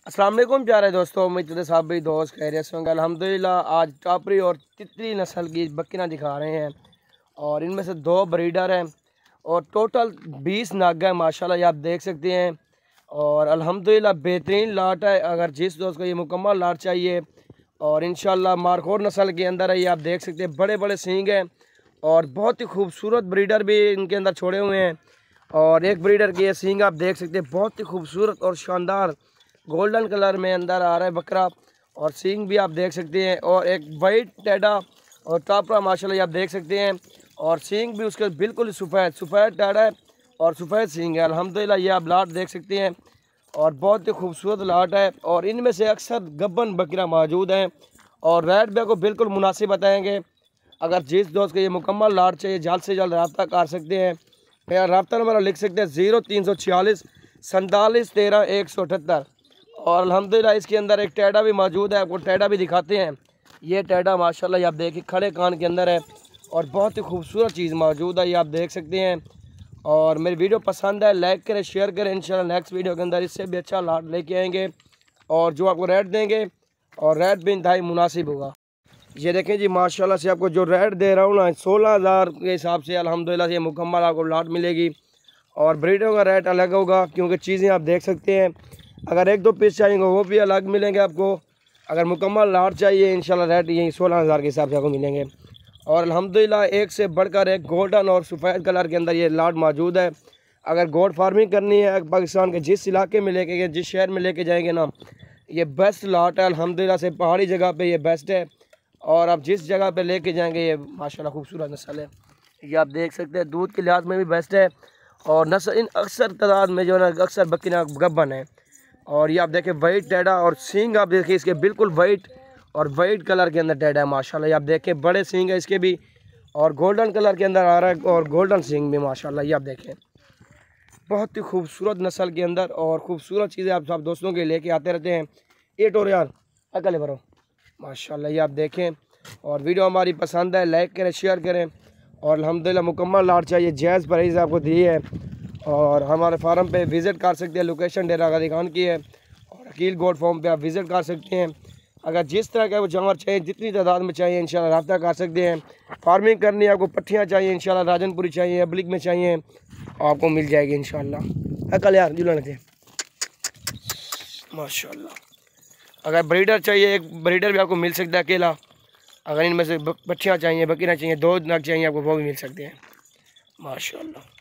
अस्सलाम वालेकुम प्यारे दोस्तों, उम्मीद है साहब भाई दोस्त खैरियत से होंगे। अल्हम्दुलिल्लाह आज टापरी और तितली नस्ल की बकरियां दिखा रहे हैं और इनमें से 2 ब्रीडर हैं और टोटल 20 नागा है माशाल्लाह, ये आप देख सकते हैं। और अल्हम्दुलिल्लाह बेहतरीन लाट है। अगर जिस दोस्त को ये मुकम्मल लाट चाहिए और इंशाल्लाह मारखोर नस्ल के अंदर है, ये आप देख सकते हैं। बड़े बड़े सींग हैं और बहुत ही खूबसूरत ब्रीडर भी इनके अंदर छोड़े हुए हैं। और एक ब्रीडर के ये सींग आप देख सकते हैं, बहुत ही खूबसूरत और शानदार गोल्डन कलर में अंदर आ रहा है बकरा। और सींग भी आप देख सकते हैं और एक वाइट टेडा और टापरा माशाल्लाह ये आप देख सकते हैं। और सींग भी उसके बिल्कुल सफ़ेद टेडा है और सफ़ेद सींग है। अल्हम्दुलिल्लाह ये आप लाट देख सकते हैं और बहुत ही खूबसूरत लाट है। और इनमें से अक्सर गब्बन बकरा मौजूद हैं और रेट भी आपको बिल्कुल मुनासिब बताएँगे। अगर जिस दोस्त को ये मुकम्मल लाट चाहिए जल्द से जल्द रब्ता कर सकते हैं। मेरा रब्ता नंबर लिख सकते हैं 0346 47 13 178। और अल्हम्दुलिल्लाह इसके अंदर एक टेडा भी मौजूद है, आपको टेडा भी दिखाते हैं। ये टेडा माशाल्लाह ये आप देखिए खड़े कान के अंदर है और बहुत ही खूबसूरत चीज़ मौजूद है, ये आप देख सकते हैं। और मेरी वीडियो पसंद है लाइक करें, शेयर करें। इंशाल्लाह नेक्स्ट वीडियो के अंदर इससे भी अच्छा लाट लेके आएंगे और जो आपको रेट देंगे और रेट भी इंतहाई मुनासिब होगा। ये देखें जी माशाल्लाह से आपको जो रेट दे रहा हूँ ना 16,000 के हिसाब से अल्हम्दुलिल्लाह से मुकम्मल आपको लाट मिलेगी। और ब्रीडर का रेट अलग होगा क्योंकि चीज़ें आप देख सकते हैं। अगर 1-2 पीस चाहिए वो भी अलग मिलेंगे आपको। अगर मुकम्मल लाट चाहिए इंशाल्लाह रेट यही 16,000 के हिसाब से आपको मिलेंगे। और अल्हम्दुलिल्लाह एक से बढ़कर एक गोल्डन और सफ़ेद कलर के अंदर ये लाट मौजूद है। अगर गोट फार्मिंग करनी है पाकिस्तान के जिस इलाके में लेके गए, जिस शहर में लेके जाएंगे ना, ये बेस्ट लाट है अल्हम्दुलिल्लाह से। पहाड़ी जगह पे ये बेस्ट है और आप जिस जगह पे लेके जाएंगे ये माशाल्लाह खूबसूरत नस्ल है। ये आप देख सकते हैं दूध के लिहाज में भी बेस्ट है और नस्ल इन अक्सर तादाद में जो है ना अक्सर बकरियाँ गब्बन है। और ये आप देखें वाइट टेडा और सींग आप देखिए इसके बिल्कुल वाइट और वाइट कलर के अंदर टेडा है माशाल्लाह। ये आप देखें बड़े सींग है इसके भी और गोल्डन कलर के अंदर आ रहा है और गोल्डन सींग भी माशाल्लाह। ये आप देखें बहुत ही खूबसूरत नस्ल के अंदर और ख़ूबसूरत चीज़ें आप सब दोस्तों के लेके आते रहते हैं। ये टोर यार अकल भरो माशाल्लाह। ये आप देखें और वीडियो हमारी पसंद है लाइक करें, शेयर करें। और अल्हम्दुलिल्लाह मुकम्मल लाट चाहिए जायज़ प्राइस आपको दी है। और हमारे फार्म पे विज़िट कर सकते हैं, लोकेशन डेरा गाजी खान की है और अकील गोट फार्म पे आप विज़िट कर सकते हैं। अगर जिस तरह का वो जानवर चाहिए जितनी तादाद में चाहिए इंशाल्लाह रब्ता कर सकते हैं। फार्मिंग करनी है आपको पट्टियाँ चाहिए इंशाल्लाह राजनपुरी चाहिए, अब्लिक में चाहिए आपको मिल जाएगी इंशाल्लाह। अकल यार जुलने थे माशाल्लाह। अगर ब्रीडर चाहिए एक ब्रीडर भी आपको मिल सकता है अकेला। अगर इनमें से पट्टियाँ चाहिए, बकरियाँ चाहिए, 2 नग चाहिए आपको वो भी मिल सकते हैं माशाल्लाह।